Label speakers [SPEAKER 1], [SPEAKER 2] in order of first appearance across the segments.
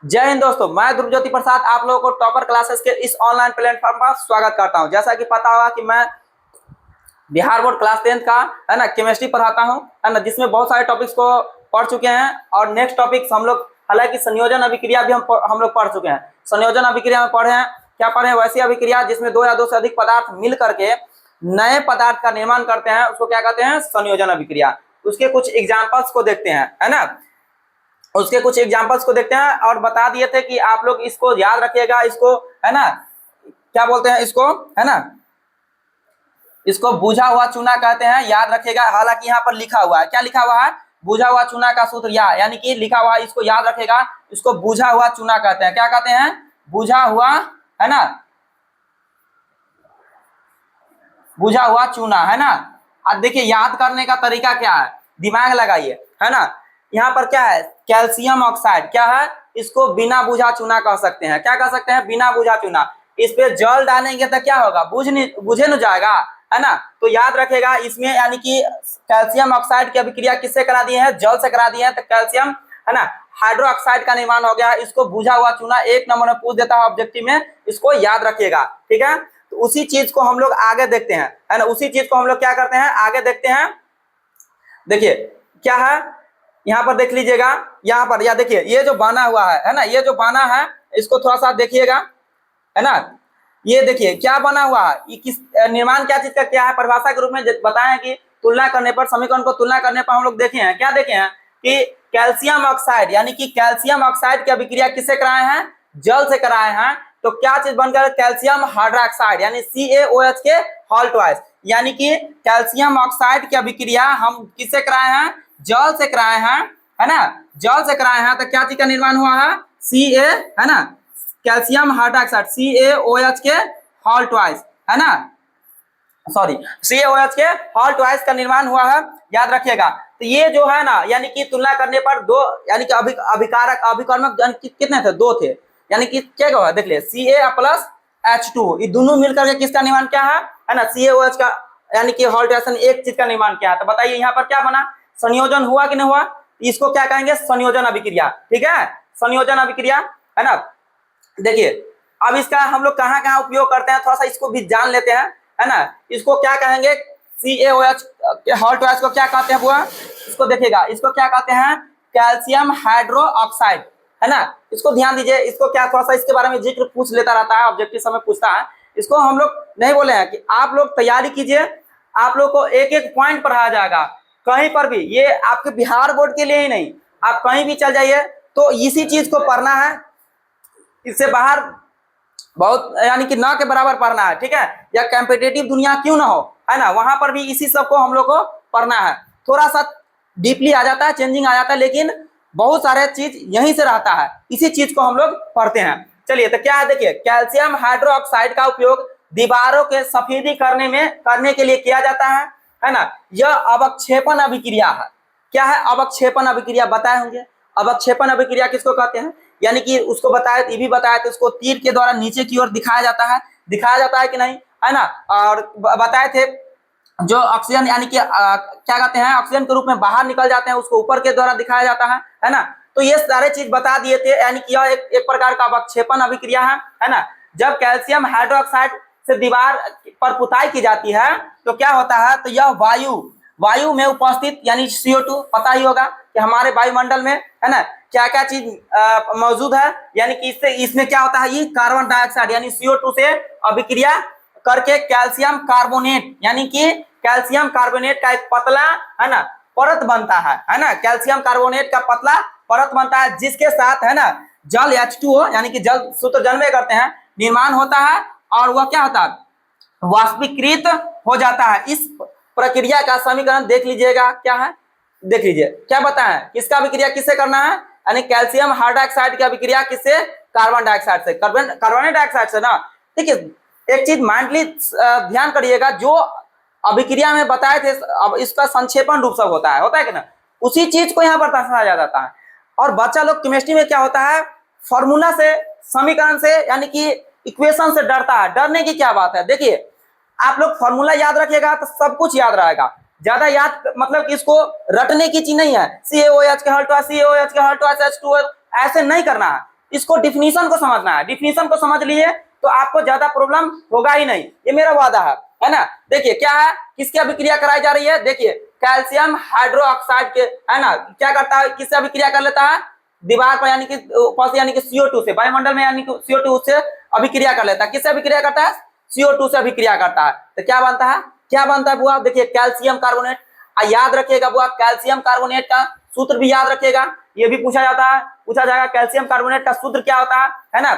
[SPEAKER 1] जय हिंद दोस्तों, मैं ध्रुवज्योति प्रसाद आप लोगों को टॉपर क्लासेस के इस ऑनलाइन प्लेटफॉर्म पर स्वागत करता हूं। जैसा कि पता होगा कि मैं बिहार बोर्ड क्लास 10 का है ना केमिस्ट्री पढ़ाता हूं, है ना, जिसमें बहुत सारे टॉपिक्स को पढ़ चुके हैं। और नेक्स्ट टॉपिक्स हम लोग हालांकि संयोजन अभिक्रिया भी हम लोग पढ़ चुके हैं। संयोजन अभिक्रिया में पढ़े हैं, क्या पढ़े हैं, वैसी अभिक्रिया जिसमें दो या दो से अधिक पदार्थ मिल करके नए पदार्थ का निर्माण करते हैं, उसको क्या कहते हैं, संयोजन अभिक्रिया। उसके कुछ एग्जाम्पल्स को देखते हैं, है ना, उसके कुछ एग्जांपल्स को देखते हैं। और बता दिए थे कि आप लोग इसको याद रखिएगा, इसको है ना क्या बोलते हैं, इसको है ना, इसको बुझा हुआ चूना कहते हैं, याद रखिएगा। हालांकि यहाँ पर लिखा हुआ है, क्या लिखा हुआ है, बुझा हुआ चूना का सूत्र यानी कि लिखा हुआ है, इसको याद रखेगा। इसको बुझा हुआ चूना कहते हैं, क्या कहते हैं, बुझा हुआ, है ना, बुझा हुआ चूना, है ना। अब देखिए याद करने का तरीका क्या है, दिमाग लगाइए, है ना। यहाँ पर क्या है, कैल्शियम ऑक्साइड, क्या है, इसको बिना बुझा चूना कह सकते हैं। क्या कह सकते हैं, बिना बुझा चूना। इस पे जल डालेंगे तो क्या होगा, बुझे न जाएगा, है ना। तो याद रखेगा इसमें, यानी कि कैल्शियम ऑक्साइड की अभिक्रिया किससे करा दिए हैं, जल से करा दिए हैं, तो कैल्शियम, है ना, हाइड्रोक्साइड का निर्माण हो गया। इसको बुझा हुआ चूना एक नंबर में पूछ देता है ऑब्जेक्टिव में, इसको याद रखिएगा, ठीक है। तो उसी चीज को हम लोग आगे देखते हैं, है ना, उसी चीज को हम लोग क्या करते हैं, आगे देखते हैं। देखिए क्या है, यहाँ पर देख लीजिएगा, यहाँ पर या देखिए ये जो बना हुआ है ना, ये जो बना है, इसको थोड़ा सा देखिएगा, है ना। ये देखिए क्या बना हुआ है, ये किस निर्माण क्या चीज का क्या है, परिभाषा के रूप में बताएं कि तुलना करने पर, समीकरण को तुलना करने पर हम लोग देखे हैं, क्या देखे हैं कि कैल्शियम ऑक्साइड, यानी कि कैल्शियम ऑक्साइड की अभिक्रिया किससे कराए हैं, जल से कराए हैं। तो क्या चीज बनकर, कैल्शियम हाइड्रोक्साइड यानी CaOH के हॉल ट्वाइस, यानी कि कैल्शियम ऑक्साइड की अभिक्रिया हम किससे कराए हैं, जल से कराए हैं, है ना, जल से कराए हैं। तो क्या चीज का निर्माण हुआ है, Ca, है ना, कैल्शियम हाइड्रोक्साइड CaOH के हॉल ट्वाइस, है ना, सॉरी, CaOH के हॉल ट्वाइस का निर्माण हुआ है, याद रखिएगा। तो ये जो है ना, यानी कि तुलना करने पर दो, यानी कि अभिकारक अभिकर्मक कितने थे, दो थे, यानी कि क्या हुआ, देख लिए Ca प्लस H2, ये दोनों मिलकर के किसका निर्माण क्या है ना, CaOH का, यानी कि हॉल ट्वाइस एक चीज का निर्माण क्या है। तो बताइए यहाँ पर क्या बना, संयोजन हुआ कि नहीं हुआ, इसको क्या कहेंगे, संयोजन अभिक्रिया, ठीक है, संयोजन अभिक्रिया, है ना। देखिए अब इसका हम लोग कहाँ कहाँ उपयोग करते हैं, थोड़ा सा इसको भी जान लेते हैं, है ना। इसको क्या कहेंगे, CaOH के हॉल ट्वाइस को क्या कहते हैं बुआ, इसको देखिएगा, इसको क्या कहते हैं, कैल्शियम हाइड्रो ऑक्साइड, है ना। इसको ध्यान दीजिए, इसको क्या, थोड़ा सा इसके बारे में जिक्र पूछ लेता रहता है, ऑब्जेक्टिव समय पूछता है। इसको हम लोग नहीं बोले हैं कि आप लोग तैयारी कीजिए, आप लोग को एक एक पॉइंट पढ़ाया जाएगा कहीं पर भी, ये आपके बिहार बोर्ड के लिए ही नहीं, आप कहीं भी चल जाइए तो इसी चीज को पढ़ना है, इससे बाहर बहुत यानी कि ना के बराबर पढ़ना है, ठीक है। या कॉम्पिटिटिव दुनिया क्यों ना हो, है ना, वहां पर भी इसी सब को हम लोग को पढ़ना है। थोड़ा सा डीपली आ जाता है, चेंजिंग आ जाता है, लेकिन बहुत सारे चीज यहीं से रहता है, इसी चीज को हम लोग पढ़ते हैं। चलिए तो क्या है, देखिए कैल्शियम हाइड्रोक्साइड का उपयोग दीवारों के सफेदी करने के लिए किया जाता है ना। यह अवक्षेपण अभिक्रिया है, क्या है, अवक्षेपण अभिक्रिया, बताए होंगे अवक्षेपण अभिक्रिया किसको कहते हैं, यानी कि उसको बताया, ये भी बताया तो उसको तीर के द्वारा नीचे की ओर दिखाया जाता है कि नहीं, है ना। और बताए थे जो ऑक्सीजन, यानी कि क्या कहते हैं, ऑक्सीजन के रूप में बाहर निकल जाते हैं, उसको ऊपर के द्वारा दिखाया जाता है ना। तो ये सारे चीज बता दिए थे, यानी कि यह एक प्रकार का अवक्षेपण अभिक्रिया है ना। जब कैल्शियम हाइड्रोक्साइड से दीवार पर पुताई की जाती है तो क्या होता है, तो यह वायु में उपस्थित, यानी CO2, पता ही होगा कि हमारे वायुमंडल में, है ना, क्या क्या चीज मौजूद है, यानी कि इसमें क्या होता है, ये कार्बन डाइऑक्साइड यानी CO2 से अभिक्रिया करके कैल्शियम कार्बोनेट, यानी कि कैल्शियम कार्बोनेट का एक पतला, है ना, परत बनता है ना, कैल्शियम कार्बोनेट का पतला परत बनता है, जिसके साथ, है ना, जल H2O, यानी कि जल सूत्र जन्मे करते हैं, निर्माण होता है, और वह क्या होता है, वाष्पीकृत हो जाता है। इस प्रक्रिया का समीकरण देख लीजिएगा, क्या है, देख लीजिए क्या बताएं, किसका अभिक्रिया किससे करना है, यानी कैल्शियम हाइड्रोक्साइड की अभिक्रिया किससे, कार्बन डाइऑक्साइड से, कार्बन डाइऑक्साइड से ना। ठीक है, एक चीज माइंडली ध्यान करिएगा, जो अभिक्रिया में बताए थे अब इसका संक्षेपण रूप सब होता है कि ना, उसी चीज को यहाँ पर दर्शाया जाता है। और बच्चा लोग केमिस्ट्री में क्या होता है, फॉर्मूला से, समीकरण से, यानी कि इक्वेशन से डरता है। डरने की क्या बात है, देखिए आप लोग फॉर्मूला याद रखिएगा तो सब कुछ याद रहेगा। ज्यादा याद मतलब कि इसको रटने की चीज नहीं है, CaOH के हॉल ट्वाइस, CaOH के हॉल ट्वाइस H2O, ऐसे नहीं करना है। इसको डिफिनीशन को समझना है, डिफिनीशन को समझ लिए तो आपको ज्यादा प्रॉब्लम होगा ही नहीं, ये मेरा वादा है ना। देखिए क्या है, किसकी अभिक्रिया कराई जा रही है, देखिए कैल्शियम हाइड्रोक्साइड के, है ना, क्या करता है, किससे अभिक्रिया कर लेता है, दीवार पर यानी कि ऊपर से, यानी कि CO2 से, वायुमंडल में यानी कि CO2 से अभिक्रिया कर लेता है। किससे अभिक्रिया करता है, CO2 से अभिक्रिया करता है। तो क्या बनता है, क्या बनता है बुआ, देखिए कैल्शियम कार्बोनेट। याद रखिएगा बुआ, कैल्शियम कार्बोनेट का सूत्र भी याद रखिएगा, ये भी पूछा जाता है, पूछा जाएगा कैल्शियम कार्बोनेट का सूत्र क्या होता है ना,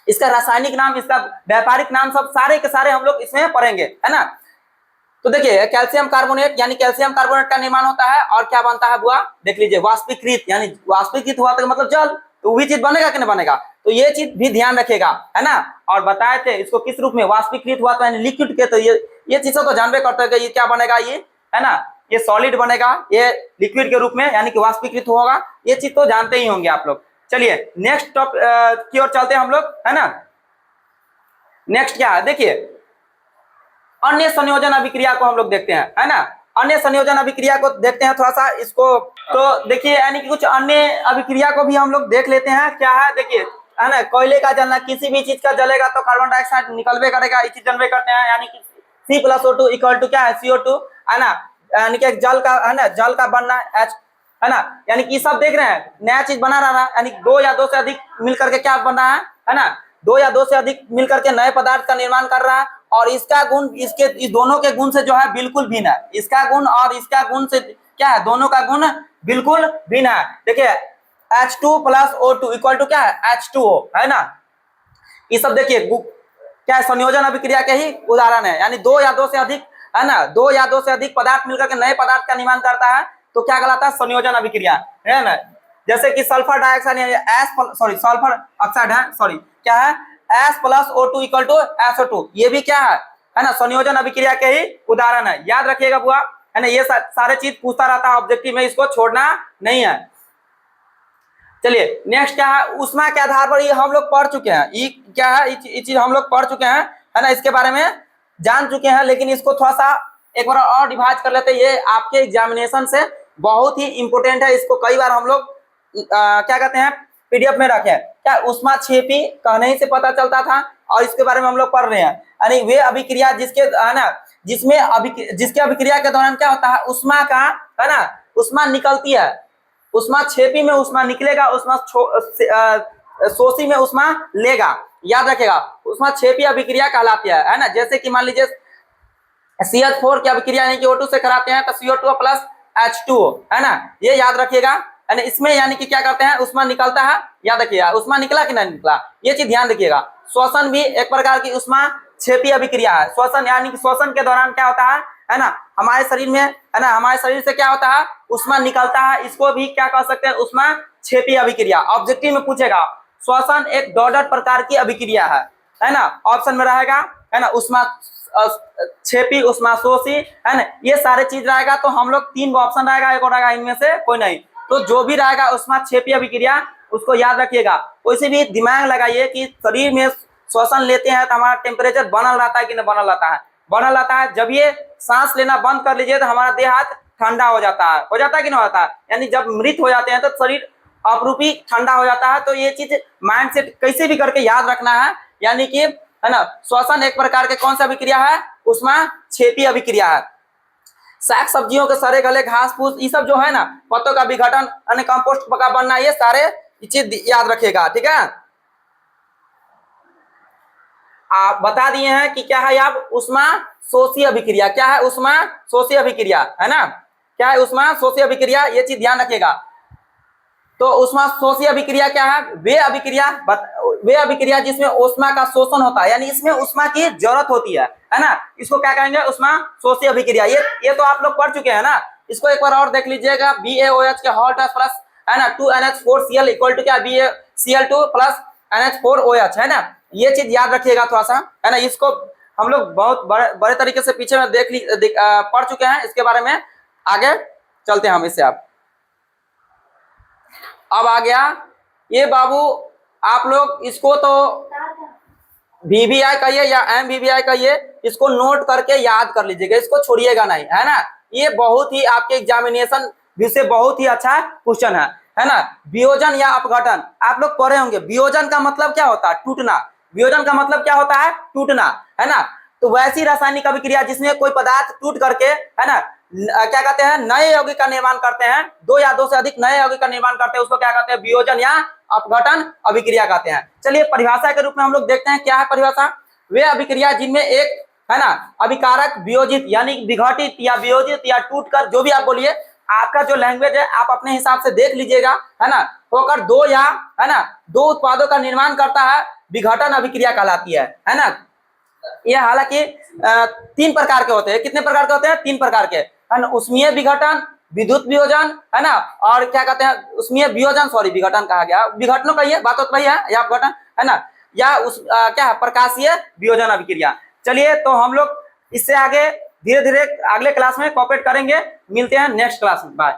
[SPEAKER 1] इसका रासायनिक नाम, इसका व्यापारिक नाम, सब सारे के सारे हम लोग इसमें पढ़ेंगे, है ना। तो देखिए कैल्शियम कार्बोनेट यानी कैल्शियम कार्बोनेट का निर्माण होता है और क्या बनता है बुआ, देख लीजिए वाष्पीकृत, यानी वाष्पीकृत हुआ तो मतलब जल, तो वही चीज बनेगा कि नहीं बनेगा, तो ये चीज भी ध्यान रखेगा, है ना। और बताए थे इसको किस रूप में, वाष्पीकृत हुआ तो यानी लिक्विड के, तो ये चीजें तो जानबे करते हैं कि ये क्या बनेगा, ये है ना, ये सॉलिड बनेगा, ये लिक्विड के रूप में यानी कि वाष्पीकृत होगा, ये चीज तो जानते ही होंगे आप लोग। चलिए नेक्स्ट टॉपिक की ओर चलते हैं हम लोग, है ना। नेक्स्ट क्या है, देखिए अन्य संयोजन अभिक्रिया को हम लोग देखते हैं, है ना। अन्य संयोजन अभिक्रिया को देखते हैं थोड़ा सा इसको, तो देखिए यानी कि कुछ अन्य अभिक्रिया को भी हम लोग देख लेते हैं। क्या है, देखिए है ना, कोयले का जलना, किसी भी चीज का जलेगा तो कार्बन डाइऑक्साइड निकलबे करेगा, ये चीज जनबे करते हैं, यानी कि C+O2 इक्वल टू क्या है, CO2, है ना, यानी कि जल का, है ना, जल का बनना H, है ना, यानी कि सब देख रहे हैं नया चीज बना रहा है, यानी दो या दो से अधिक मिलकर के क्या बन रहा है ना, दो या दो से अधिक मिलकर के नए पदार्थ का निर्माण कर रहा है, और इसका गुण इसके, इस दोनों के गुण से जो है बिल्कुल भिन्न है, इसका गुण और इसका गुण से क्या है, दोनों का गुण बिल्कुल भिन्न है। देखिए H2+O2 इक्वल टू क्या है, H2O, है ना। ये सब देखिए क्या है, संयोजन अभिक्रिया के ही उदाहरण है, यानी दो या दो से अधिक, है ना, दो या दो से अधिक पदार्थ मिलकर के नए पदार्थ का निर्माण करता है, तो क्या कहलाता है, संयोजन अभिक्रिया, है ना। जैसे कि सल्फर डाइऑक्साइड सल्फर ऑक्साइड है, सॉरी क्या है, S+O2 इक्वल टू SO2, ये भी क्या है ना, संयोजन अभिक्रिया के ही उदाहरण है। याद रखिएगा बुआ, है ना, ये सारे चीज पूछता रहता है ऑब्जेक्टिव में, इसको छोड़ना नहीं है। चलिए नेक्स्ट क्या है, ऊष्मा के आधार पर, ये हम लोग पढ़ चुके हैं, ये क्या है, ये चीज हम लोग पढ़ चुके हैं, है ना, इसके बारे में जान चुके हैं, लेकिन इसको थोड़ा सा एक बार और डिवाइड कर लेते हैं, ये आपके एग्जामिनेशन से बहुत ही इंपोर्टेंट है, इसको कई बार हम लोग क्या कहते हैं PDF में रखे, क्या ऊष्मा क्षेपी कहने ही से पता चलता था, और इसके बारे में हम लोग पढ़ रहे हैं, यानी वे अभिक्रिया जिसके, है ना, जिसमें जिसके अभिक्रिया के दौरान क्या होता है, ऊष्मा का, है ना, ऊष्मा निकलती है, ऊष्मा क्षेपी में ऊष्मा निकलेगा, ऊष्मा शोषी में ऊष्मा लेगा, याद रखेगा, ऊष्मा क्षेपी अभिक्रिया कहलाती है ना। जैसे कि मान लीजिए CH4 की अभिक्रिया यानी कि O2 से कराते हैं तो CO2 प्लस H2O, है ना, ये याद रखिएगा, है ना। इसमें यानी कि क्या करते हैं, ऊष्मा निकलता है, याद रखिएगा, ऊष्मा निकला कि नहीं निकला, ये चीज ध्यान रखिएगा। श्वसन भी एक प्रकार की ऊष्मा क्षेपी अभिक्रिया है, श्वसन यानी कि श्वसन के दौरान क्या होता है ना, हमारे शरीर में, है ना, हमारे शरीर से क्या होता है, ऊष्मा निकलता है, इसको भी क्या कह सकते हैं, ऊष्मा क्षेपी अभिक्रिया। ऑब्जेक्टिव में पूछेगा, श्वसन एक डॉटेड प्रकार की अभिक्रिया है ना, ऑप्शन में रहेगा, है ना, ऊष्मा क्षेपी, ऊष्मा शोषी, है ना, ये सारे चीज रहेगा, तो हम लोग 3 ऑप्शन रहेगा, एक और रहेगा इनमें से कोई नहीं, तो जो भी रहेगा ऊष्मा क्षेपी अभिक्रिया उसको याद रखिएगा। कोई भी दिमाग लगाइए कि शरीर में श्वसन लेते हैं तो हमारा टेम्परेचर बनल रहता है कि नहीं बनल रहता है, बनल रहता है। जब ये सांस लेना बंद कर लीजिए तो हमारा देह हाथ ठंडा हो जाता है कि नहीं होता है, यानी जब मृत हो जाते हैं तो शरीर अपरूपी ठंडा हो जाता है। तो ये चीज माइंड से कैसे भी करके याद रखना है, यानी कि, है ना, श्वसन एक प्रकार के कौन सा अभिक्रिया है, ऊष्मा क्षेपी अभिक्रिया है। साग सब्जियों के सड़े गले घास फूस, ये सब जो है ना, पत्तों का विघटन, अन्य कंपोस्ट का बनना, ये सारे चीज याद रखिएगा, ठीक है। आप बता दिए हैं कि क्या है, आप ऊष्मा शोषी अभिक्रिया, क्या है, ऊष्मा शोषी अभिक्रिया, है ना, क्या है, ऊष्मा शोषी अभिक्रिया, ये चीज ध्यान रखिएगा। तो ऊष्मा शोषी अभिक्रिया क्या है, वे अभिक्रिया जिसमें ऊष्मा का शोषण होता है, यानी इसमें ऊष्मा की जरूरत होती है ना, इसको क्या कहेंगे, ऊष्मा शोषी अभिक्रिया। ये तो आप लोग पढ़ चुके हैं ना, इसको एक बार और देख लीजिएगा, BaOH के हॉट प्लस, है ना, 2NH4Cl इक्वल टू क्या, BaCl2 प्लस NH4OH, है ना, ये चीज याद रखिएगा थोड़ा सा, है ना। इसको हम लोग बहुत बड़े तरीके से पीछे में पढ़ चुके हैं, इसके बारे में आगे चलते हैं हम इससे। अब आ गया ये बाबू, आप लोग इसको तो VVI कहिए या MVVI कहिए, इसको नोट करके याद कर लीजिएगा, इसको छोड़िएगा नहीं, है ना। ये बहुत ही आपके एग्जामिनेशन से बहुत ही अच्छा क्वेश्चन है ना। वियोजन या अपघटन आप लोग पढ़े होंगे। वियोजन का मतलब क्या होता है? टूटना। वियोजन का मतलब क्या होता है? टूटना, है ना। तो वैसी रासायनिक अभिक्रिया जिसमें कोई पदार्थ टूट करके, है ना, क्या कहते हैं, नए यौगिक का निर्माण करते हैं, दो या दो से अधिक नए यौगिक का निर्माण करते हैं, उसको क्या कहते हैं? वियोजन या अपघटन अभिक्रिया कहते हैं। चलिए परिभाषा के रूप में हम लोग देखते हैं क्या है परिभाषा। वे अभिक्रिया जिनमें एक, है ना, अभिकारक वियोजित यानी विघटित या वियोजित या टूटकर, जो भी आप बोलिए, आपका जो लैंग्वेज है आप अपने हिसाब से देख लीजिएगा, है ना, होकर दो या, है ना, दो उत्पादों का निर्माण करता है, विघटन अभिक्रिया कहलाती है ना। यह हालांकि 3 प्रकार के होते हैं। कितने प्रकार के होते हैं? 3 प्रकार के, है ना। उष्मीय विघटन, विद्युत वियोजन, है ना, और क्या कहते हैं, उष्मीय वियोजन, सॉरी विघटन कहा गया, विघटनों का ये बात वही है, या अपघटन, है ना, या उस क्या है, प्रकाशीय वियोजन अभिक्रिया। चलिए तो हम लोग इससे आगे धीरे धीरे अगले क्लास में कॉपरेट करेंगे। मिलते हैं नेक्स्ट क्लास में। बाय।